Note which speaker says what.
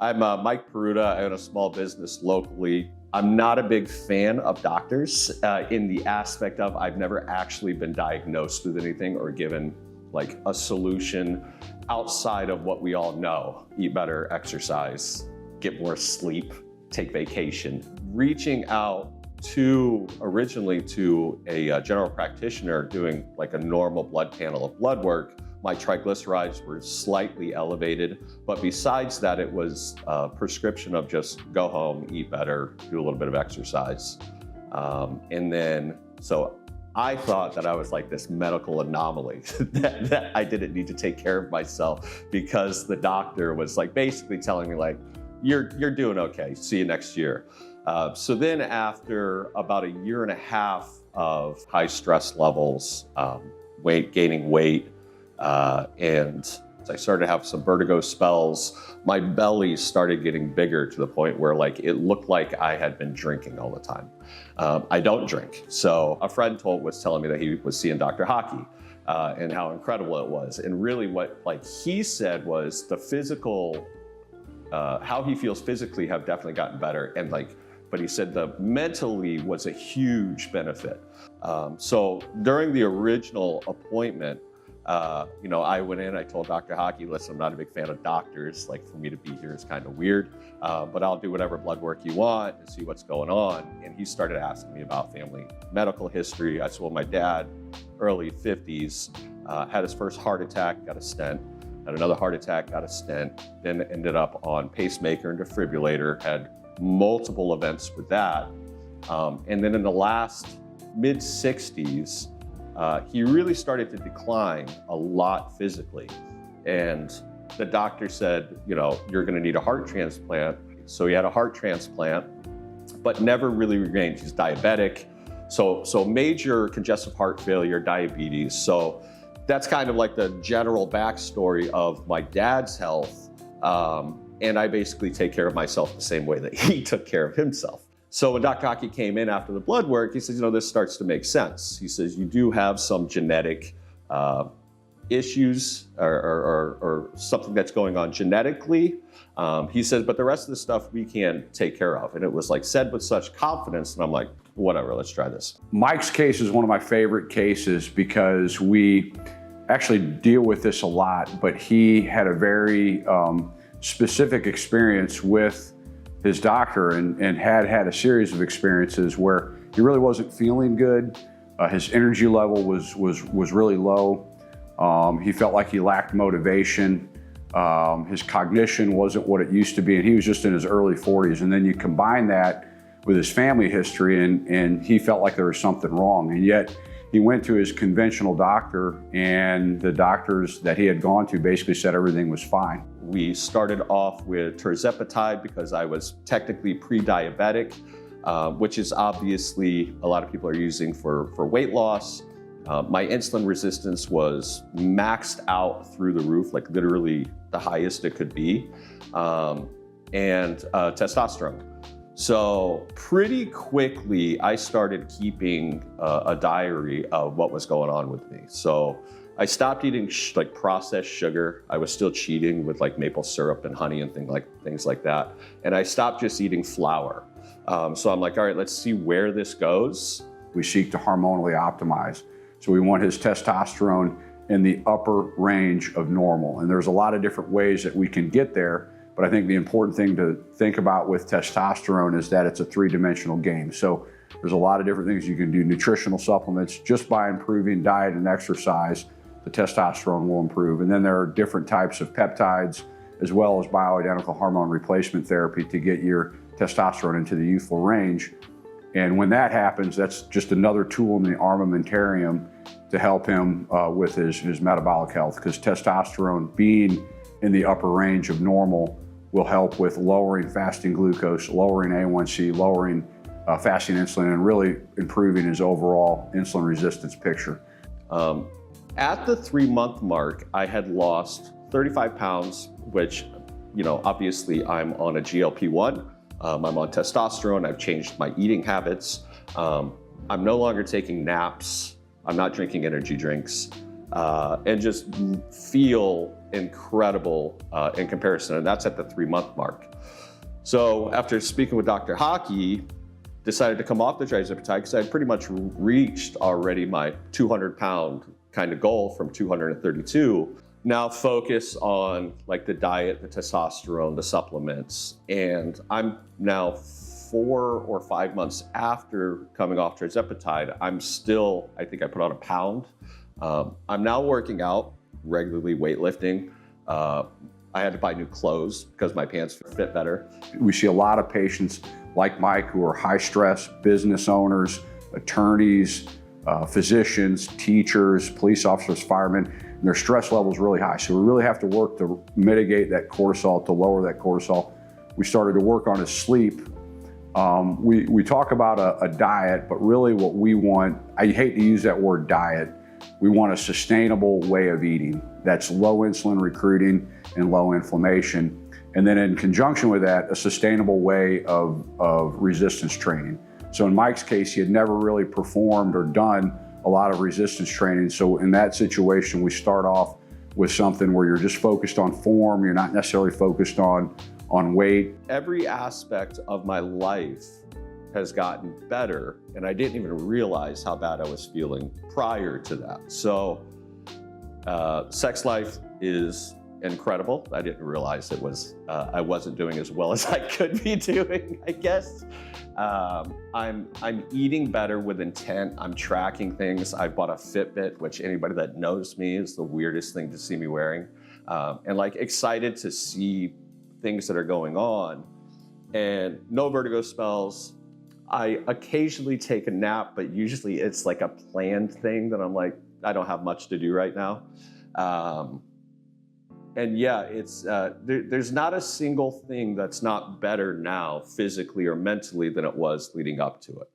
Speaker 1: I'm Mike Peruta. I own a small business locally. I'm not a big fan of doctors in the aspect of I've never actually been diagnosed with anything or given like a solution outside of what we all know. Eat better, exercise, get more sleep, take vacation. Reaching out originally to a general practitioner doing like a normal blood panel of blood work, my triglycerides were slightly elevated, but besides that, it was a prescription of just go home, eat better, do a little bit of exercise. So I thought that I was like this medical anomaly, that I didn't need to take care of myself because the doctor was like basically telling me like, you're doing okay, see you next year. So then after about 1.5 years of high stress levels, gaining weight, and I started to have some vertigo spells, my belly started getting bigger to the point where like it looked like I had been drinking all the time. I don't drink. So a friend was telling me that he was seeing Dr. Haake and how incredible it was. And really what like he said was the physical, how he feels physically have definitely gotten better. And like, but he said the mentally was a huge benefit. So during the original appointment, I went in, I told Dr. Haake, listen, I'm not a big fan of doctors. Like for me to be here is kind of weird, but I'll do whatever blood work you want and see what's going on. And he started asking me about family medical history. I said, well, my dad, early 50s, had his first heart attack, got a stent, had another heart attack, got a stent, then ended up on pacemaker and defibrillator, had multiple events with that. And then in the last mid-60s, he really started to decline a lot physically. And the doctor said, you're gonna need a heart transplant. So he had a heart transplant, but never really regained. He's diabetic. So major congestive heart failure, diabetes. So that's kind of like the general backstory of my dad's health. And I basically take care of myself the same way that he took care of himself. So when Dr. Haake came in after the blood work, he says, this starts to make sense. He says, you do have some genetic issues or something that's going on genetically. He says, but the rest of the stuff we can take care of. And it was like said with such confidence. And I'm like, whatever, let's try this.
Speaker 2: Mike's case is one of my favorite cases because we actually deal with this a lot, but he had a very specific experience with his doctor and had a series of experiences where he really wasn't feeling good. His energy level was really low. He felt like he lacked motivation. His cognition wasn't what it used to be, and he was just in his early 40s. And then you combine that with his family history, and he felt like there was something wrong. And yet he went to his conventional doctor, and the doctors that he had gone to basically said everything was fine.
Speaker 1: We started off with tirzepatide because I was technically pre-diabetic, which is obviously a lot of people are using for weight loss. My insulin resistance was maxed out through the roof, like literally the highest it could be, and testosterone. So pretty quickly, I started keeping a diary of what was going on with me. So I stopped eating like processed sugar. I was still cheating with like maple syrup and honey and things like that. And I stopped just eating flour. So I'm like, all right, let's see where this goes.
Speaker 2: We seek to hormonally optimize. So we want his testosterone in the upper range of normal. And there's a lot of different ways that we can get there. But I think the important thing to think about with testosterone is that it's a three-dimensional game. So there's a lot of different things you can do. Nutritional supplements, just by improving diet and exercise, the testosterone will improve. And then there are different types of peptides, as well as bioidentical hormone replacement therapy to get your testosterone into the youthful range. And when that happens, that's just another tool in the armamentarium to help him with his metabolic health, because testosterone being in the upper range of normal will help with lowering fasting glucose, lowering A1C, lowering fasting insulin, and really improving his overall insulin resistance picture.
Speaker 1: At the 3-month mark, I had lost 35 pounds, which, obviously I'm on a GLP-1. I'm on testosterone. I've changed my eating habits. I'm no longer taking naps. I'm not drinking energy drinks. and just feel incredible in comparison. And that's at the 3-month mark. So after speaking with Dr. Haake, decided to come off the trizipatide because I had pretty much reached already my 200-pound kind of goal from 232. Now focus on like the diet, the testosterone, the supplements. And I'm now 4 or 5 months after coming off trizipatide. I'm still, I think I put on a pound. I'm now working out, regularly weightlifting. I had to buy new clothes because my pants fit better.
Speaker 2: We see a lot of patients like Mike who are high stress business owners, attorneys, physicians, teachers, police officers, firemen, and their stress level is really high. So we really have to work to mitigate that cortisol, to lower that cortisol. We started to work on his sleep. We talk about a diet, but really what we want, I hate to use that word diet, we want a sustainable way of eating that's low insulin recruiting and low inflammation. And then in conjunction with that, a sustainable way of resistance training. So in Mike's case, he had never really performed or done a lot of resistance training. So in that situation, we start off with something where you're just focused on form, you're not necessarily focused on weight.
Speaker 1: Every aspect of my life has gotten better, and I didn't even realize how bad I was feeling prior to that. So sex life is incredible. I didn't realize it was, I wasn't doing as well as I could be doing, I guess. I'm eating better with intent. I'm tracking things. I bought a Fitbit, which anybody that knows me is the weirdest thing to see me wearing. And like excited to see things that are going on, and no vertigo spells. I occasionally take a nap, but usually it's like a planned thing that I'm like, I don't have much to do right now. And yeah, it's there's not a single thing that's not better now physically or mentally than it was leading up to it.